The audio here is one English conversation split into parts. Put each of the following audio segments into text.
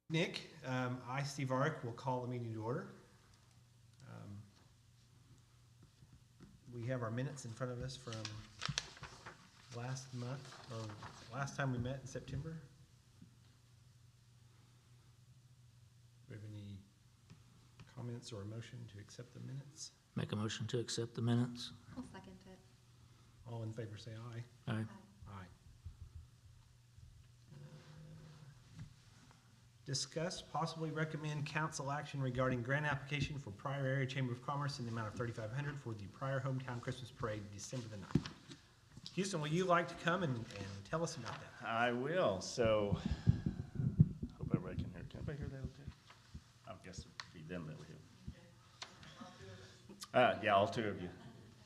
Nick, I, Steve Arick, will call the meeting to order. Um, We have our minutes in front of us from last month, or last time we met in September. Do we have any comments or a motion to accept the minutes? Make a motion to accept the minutes. I'll second it. All in favor say aye. Aye. Aye. Discuss, possibly recommend council action regarding grant application for Pryor Area Chamber of Commerce in the amount of $3,500 for the Pryor Hometown Christmas Parade, December the 9th. Houston, would you like to come and tell us about that? I will. So, hope everybody can hear. Can everybody hear that okay? I guess it'd be them that would hear. Yeah, all two of you.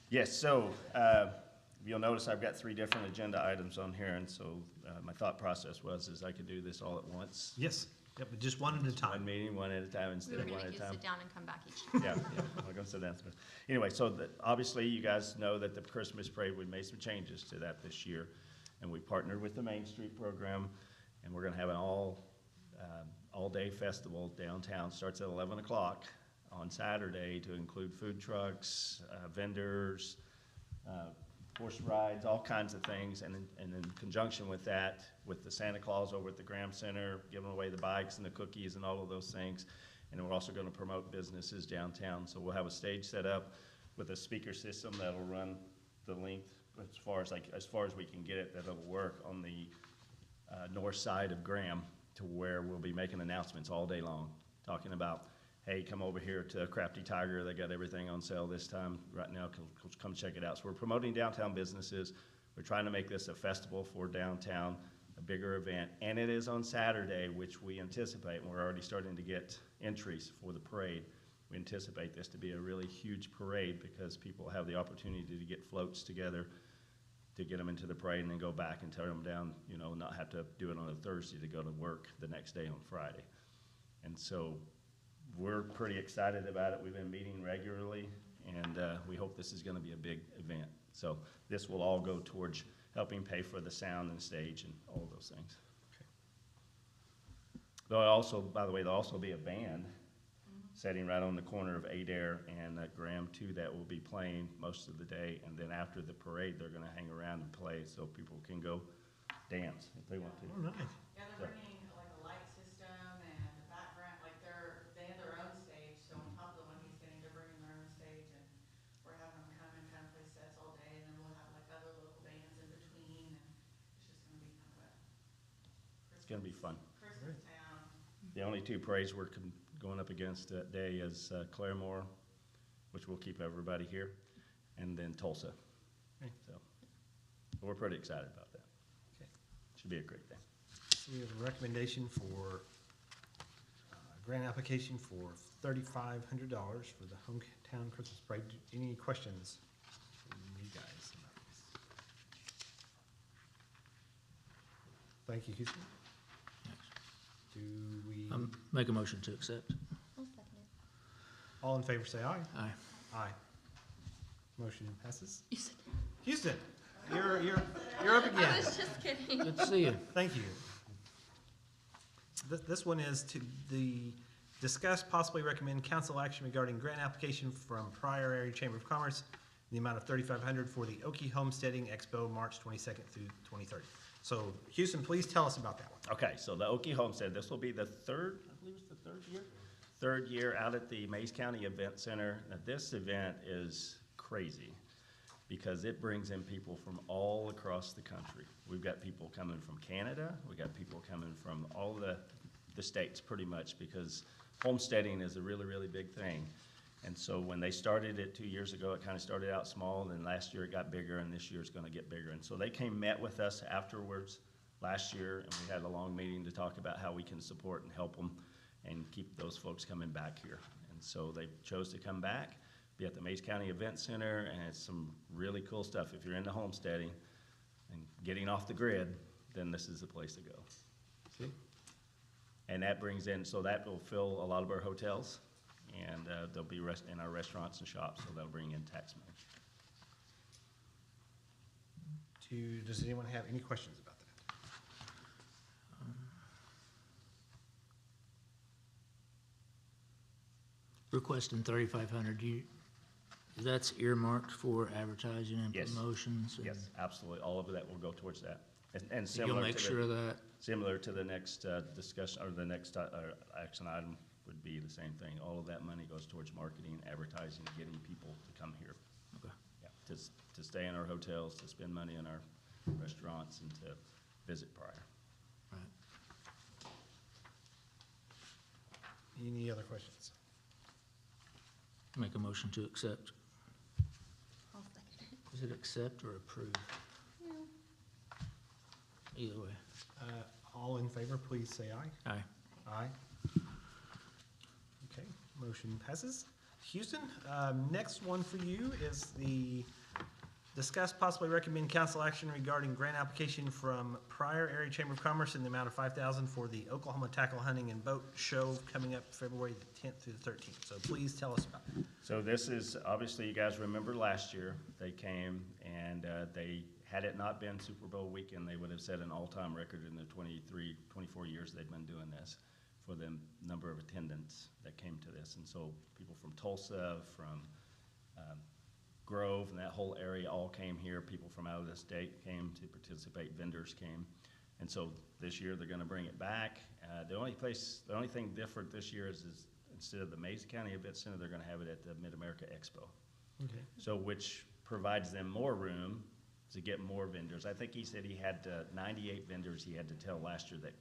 Yes, so you'll notice I've got 3 different agenda items on here, and so my thought process was I could do this all at once. Yes, yep, but just one at a time. One meeting, one at a time We instead were of one gonna at make a you time. sit down and come back each time. Yeah, I'll go sit down. Anyway, so obviously you guys know that the Christmas parade, we made some changes to that this year. And we partnered with the Main Street program, and we're gonna have an all-day festival downtown. Starts at 11 o'clock on Saturday to include food trucks, vendors, horse rides, all kinds of things. And in conjunction with that, with the Santa Claus over at the Graham Center, giving away the bikes and the cookies and all of those things. And then we're also gonna promote businesses downtown. So we'll have a stage set up with a speaker system that'll run the length as far as we can get it, that'll work on the north side of Graham, to where we'll be making announcements all day long, talking about, hey, come over here to Crafty Tiger, they got everything on sale this time, right now, come check it out. So we're promoting downtown businesses. We're trying to make this a festival for downtown, a bigger event, and it is on Saturday, which we anticipate, and we're already starting to get entries for the parade. We anticipate this to be a really huge parade because people have the opportunity to get floats together to get them into the parade and then go back and tear them down, not have to do it on a Thursday to go to work the next day on Friday. And so we're pretty excited about it. We've been meeting regularly, and we hope this is gonna be a big event. So this will all go towards helping pay for the sound and stage and all those things. Okay. There'll also, by the way, there'll also be a band sitting right on the corner of Adair and Graham too, that will be playing most of the day. And then after the parade, they're gonna hang around and play so people can go dance if they want to. Oh, nice. Yeah, they're bringing like a light system and a background, like they have their own stage, so on top of the one he's getting, they're bringing their own stage, and we're having them come and kind of play sets all day, and then we'll have like other local bands in between, and it's just gonna be kind of a It's gonna be fun. Christmas town. The only 2 parades we're going up against that day is Claremore, which will keep everybody here, and then Tulsa. Okay. So we're pretty excited about that. Okay. Should be a great day. So we have a recommendation for grant application for $3,500 for the Hometown Christmas Parade. Any questions from you guys about this? Thank you, Houston. Do we, Make a motion to accept. I'll second it. all in favor say aye. Aye. Aye. Motion passes. You said, Houston, you're up I again. was just kidding. Good to see you. Thank you. This one is to discuss, possibly recommend council action regarding grant application from Pryor Area Chamber of Commerce in the amount of $3,500 for the Okie Homesteading Expo, March 22nd through 23rd. So Houston, please tell us about that one. Okay, so the Okie Homestead, this will be the third, I believe it's the third year? Third year out at the Mays County Event Center. Now, this event is crazy because it brings in people from all across the country. We've got people coming from Canada, we've got people coming from all the states pretty much, because homesteading is a really, really big thing. And so when they started it 2 years ago, it kind of started out small, and then last year it got bigger, and this year it's gonna get bigger. And so they met with us afterwards last year, and we had a long meeting to talk about how we can support and help them and keep those folks coming back here. And so they chose to come back, be at the Mays County Event Center, and it's some really cool stuff. If you're into homesteading and getting off the grid, then this is the place to go. See? And that brings in, so that will fill a lot of our hotels, and they'll be in our restaurants and shops, so that'll bring in tax money. Does anyone have any questions about that? Requesting 3,500, that's earmarked for advertising and Yes. promotions? and Yes, absolutely. All of that will go towards that. And You'll similar make to sure of the, that? similar to the next discussion, or the next action item would be the same thing. All of that money goes towards marketing, advertising, getting people to come here. Okay. Yeah, to stay in our hotels, to spend money in our restaurants, and to visit Pryor. Right. Any other questions? Make a motion to accept. I'll second it. Is it accept or approve? No. Either way. All in favor, please say aye. Aye. Aye. Okay, motion passes. Houston, next one for you is the discuss possibly recommend council action regarding grant application from Pryor Area Chamber of Commerce in the amount of $5,000 for the Oklahoma Tackle Hunting and Boat Show coming up February the 10th through the 13th. So please tell us about it. So this is, obviously, you guys remember last year, they came and they, had it not been Super Bowl weekend, they would have set an all-time record in the 23, 24 years they've been doing this for the number of attendants that came to this. And so people from Tulsa, from Grove, and that whole area all came here. People from out of the state came to participate, vendors came. And so this year, they're gonna bring it back. The only thing different this year is instead of the Mason County Event Center, they're gonna have it at the Mid-America Expo. Okay. So which provides them more room to get more vendors. I think he said he had 98 vendors he had to tell last year that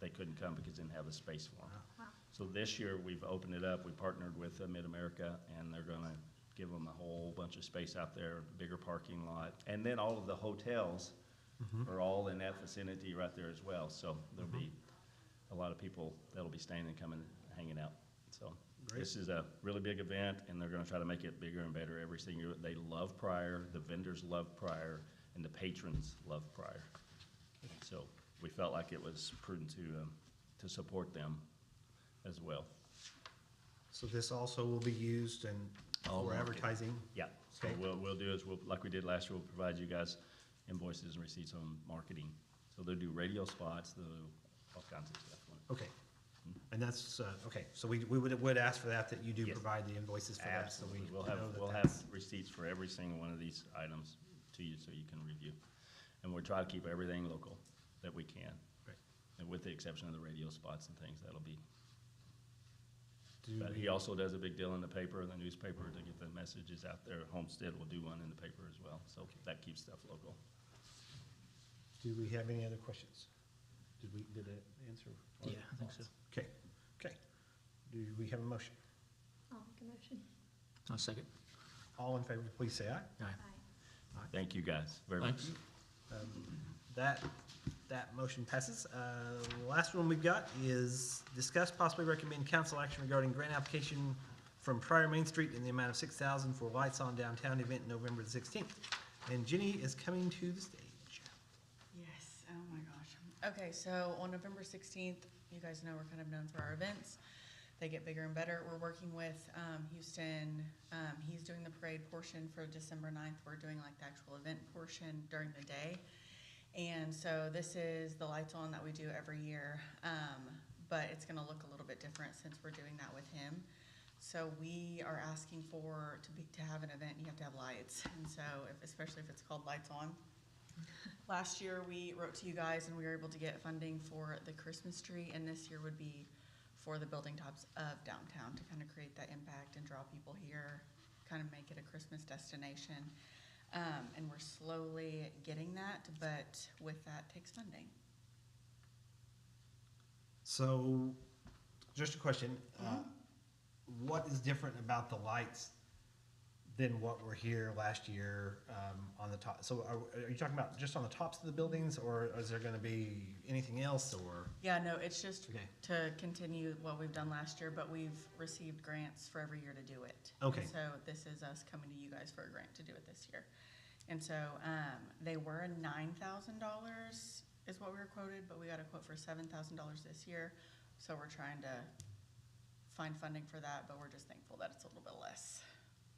they couldn't come because they didn't have a space for them. Wow. So this year, we've opened it up. We partnered with Mid-America, and they're gonna give them a whole bunch of space out there, bigger parking lot. And then all of the hotels are all in that vicinity right there as well. So there'll be a lot of people that'll be staying and coming, hanging out. So Great. this is a really big event, and they're gonna try to make it bigger and better every single year. They love Pryor, the vendors love Pryor, and the patrons love Pryor. So we felt like it was prudent to support them as well. So this also will be used and All for marketing. advertising? Yeah, so Okay. we'll do is, like we did last year, we'll provide you guys invoices and receipts on marketing. So they'll do radio spots, they'll do all kinds of stuff. Okay. And that's, okay, so we would ask for that you do Yes. provide the invoices for that, so we Absolutely, we'll know have that's. receipts for every single one of these items to you, so you can review. And we'll try to keep everything local that we can. Right. And with the exception of the radio spots and things, that'll be. Do But we- he also does a big deal in the paper, the newspaper, to get the messages out there. Homestead will do one in the paper as well, so that keeps stuff local. Do we have any other questions? Did it answer? all Yeah, the I think so. thoughts? Okay, okay. Do we have a motion? I'll make a motion. I'll second. All in favor, please say aye. Aye. Aye. Thank you, guys, very much. Thanks. That motion passes. Last one we've got is discuss possibly recommend council action regarding grant application from Pryor Main Street in the amount of $6,000 for Lights on Downtown event November the 16th. And Jenny is coming to the stage. Yes, oh my gosh. Okay, so on November 16th, you guys know we're kind of known for our events. They get bigger and better. We're working with Houston. He's doing the parade portion for December 9th. We're doing like the actual event portion during the day. And so this is the lights on that we do every year, but it's gonna look a little bit different since we're doing that with him. So we are asking to have an event, you have to have lights. And so, especially if it's called Lights On. Last year, we wrote to you guys and we were able to get funding for the Christmas tree, and this year would be for the building tops of downtown to kind of create that impact and draw people here, kind of make it a Christmas destination. And we're slowly getting that, but with that takes funding. So, just a question. What is different about the lights than what were here last year on the top? So are you talking about just on the tops of the buildings, or is there gonna be anything else, or? Yeah, no, it's just Okay. to continue what we've done last year, but we've received grants for every year to do it. Okay. And so this is us coming to you guys for a grant to do it this year. And so, they were $9,000 is what we were quoted, but we got a quote for $7,000 this year. So we're trying to find funding for that, but we're just thankful that it's a little bit less.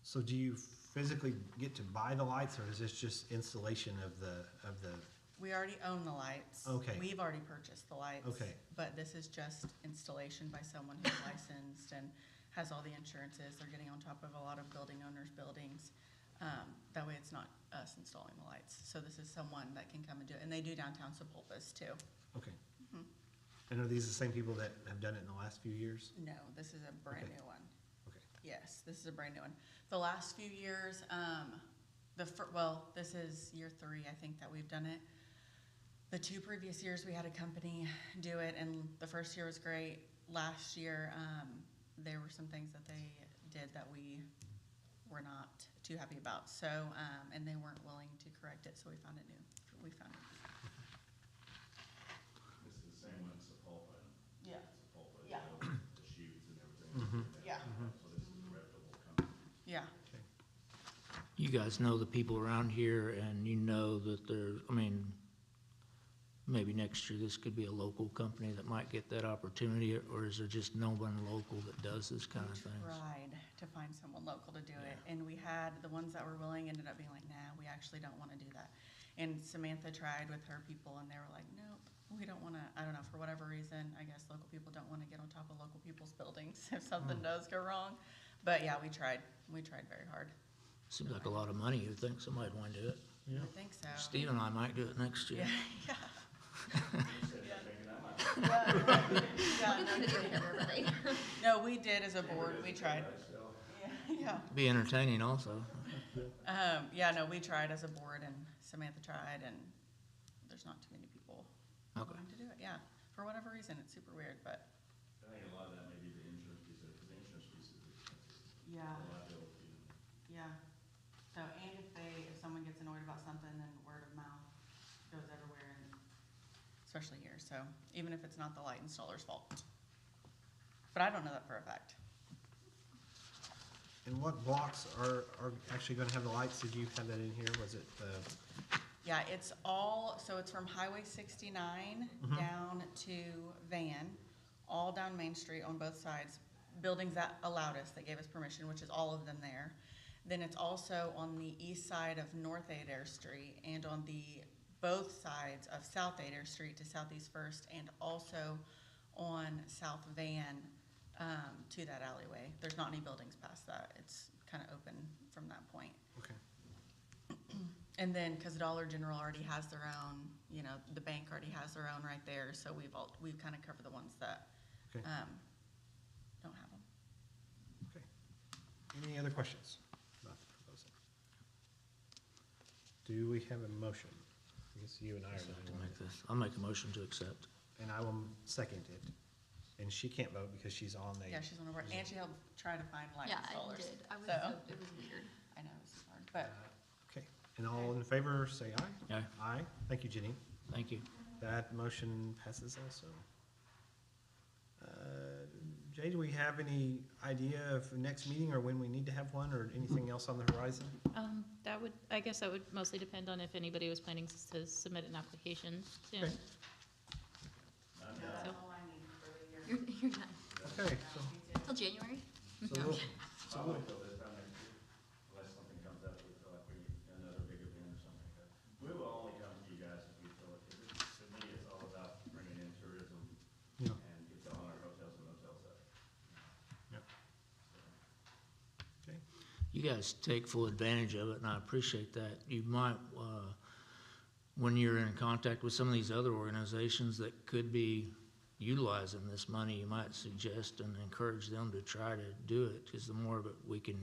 So do you physically get to buy the lights, or is this just installation of the? We already own the lights. Okay. We've already purchased the lights. Okay. But this is just installation by someone who's licensed and has all the insurances, they're getting on top of a lot of building owners' buildings. That way it's not us installing the lights, so this is someone that can come and do it, and they do downtown Sepulvas too. Okay. Mhm. And are these the same people that have done it in the last few years? No, this is a brand Okay. new one. Okay. Yes, this is a brand new one. The last few years, this is year 3, I think, that we've done it. The 2 previous years, we had a company do it, and the first year was great. Last year, there were some things that they did that we were not too happy about. So, and they weren't willing to correct it, so we found it new. We found it. This is the same one, Sepulpa. Yeah. Sepulpa, Yeah. the shoots and everything. Mhm. Yeah. So this is a reputable company. Yeah. You guys know the people around here, and you know that there, I mean, maybe next year this could be a local company that might get that opportunity, or is there just no one local that does this kind of thing? We tried to find someone local to do it, and we had, the ones that were willing ended up being like, nah, we actually don't wanna do that. And Samantha tried with her people, and they were like, nope, we don't wanna, I don't know, for whatever reason, I guess local people don't wanna get on top of local people's buildings if something does go wrong. But yeah, we tried very hard. Seems like a lot of money. You'd think somebody'd want to do it. I think so. Steve and I might do it next year. Yeah, You said you're thinking that much. yeah. We're gonna do it together, everybody. No, we did as a board, we tried. Yeah. Be entertaining also. Yeah, no, we tried as a board, and Samantha tried, and there's not too many people Okay. willing to do it, yeah. For whatever reason, it's super weird, but. I think a lot of that may be the insurance piece of it, because the insurance piece is expensive. Yeah. The liability. Yeah. So, and if someone gets annoyed about something, then word of mouth goes everywhere, and especially here, so even if it's not the light installer's fault. But I don't know that for a fact. And what blocks are actually gonna have the lights? Did you have that in here? Was it the, Yeah, it's all, so it's from Highway 69 down to Van, all down Main Street on both sides. Buildings that allowed us, that gave us permission, which is all of them there. Then it's also on the east side of North Adair Street and on the both sides of South Adair Street to Southeast First, and also on South Van to that alleyway. There's not any buildings past that. It's kind of open from that point. okay, And then, because Dollar General already has their own, you know, the bank already has their own right there, so we've kind of covered the ones that okay, don't have them. okay. Any other questions about the proposal? Do we have a motion? I guess you and I are So the to only make this, I'll make a motion to accept. and I will second it. And she can't vote because she's on the. Yeah, she's on the board, and she helped try to find light Yeah, I installers. did. I was, So, it was weird. I know, it's hard, but, Okay, and all in favor, say aye. Aye. Aye, thank you, Jenny. Thank you. That motion passes also. Jay, do we have any idea of the next meeting or when we need to have one or anything else on the horizon? I guess that would mostly depend on if anybody was planning to submit an application soon. Okay. that's So- all I need for the year. You're done. Okay, Till January? so we'll, So I'll wait till this time next year, unless something comes up, we feel like we need another big event or something like that. We will only come to you guys if we feel like, to me, it's all about bringing in tourism yeah, and get on our hotels and motels up. yeah, okay. You guys take full advantage of it, and I appreciate that. You might, when you're in contact with some of these other organizations that could be utilizing this money, you might suggest and encourage them to try to do it, because the more of it we can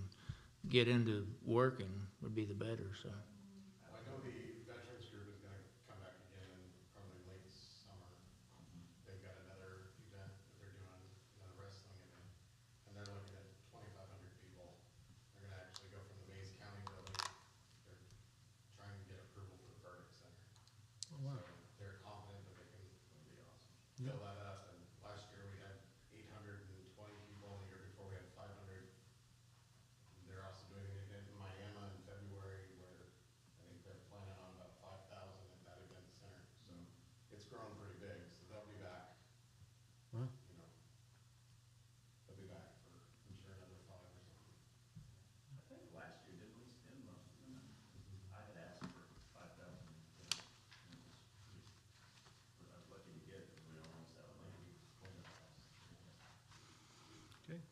get into working would be the better, so. I know the veterans group is gonna come back again in probably late summer. They've got another event that they're doing, another wrestling event, and they're looking at 2,500 people. They're gonna actually go from the Mays County building. They're trying to get approval for the Burdick Center. Oh, wow. So they're confident that they can That'd be awesome. Yeah. fill that up, and last year we had 820 people, and the year before we had 500. They're also doing an event in Miami in February where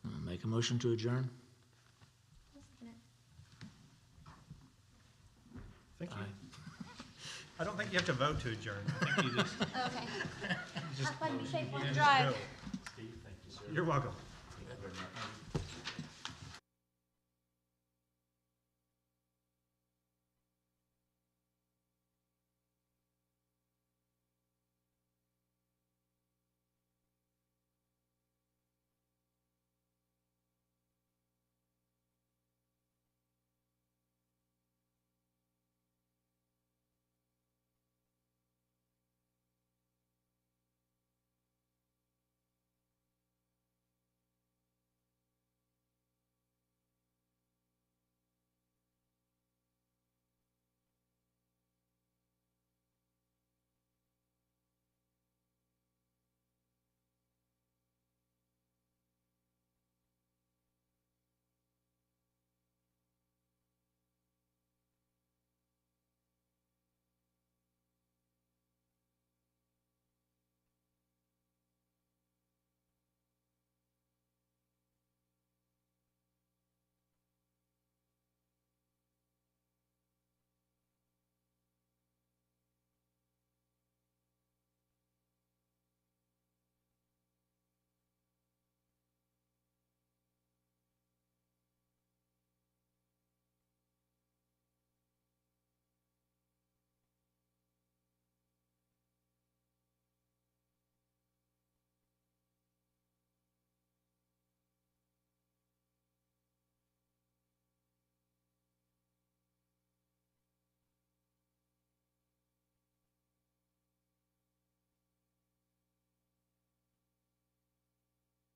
Make a motion to adjourn? Thank you. Aye. I don't think you have to vote to adjourn. I think you just, Okay. just Have fun, be safe on you the just drive. go. Steve, thank you, sir. You're welcome.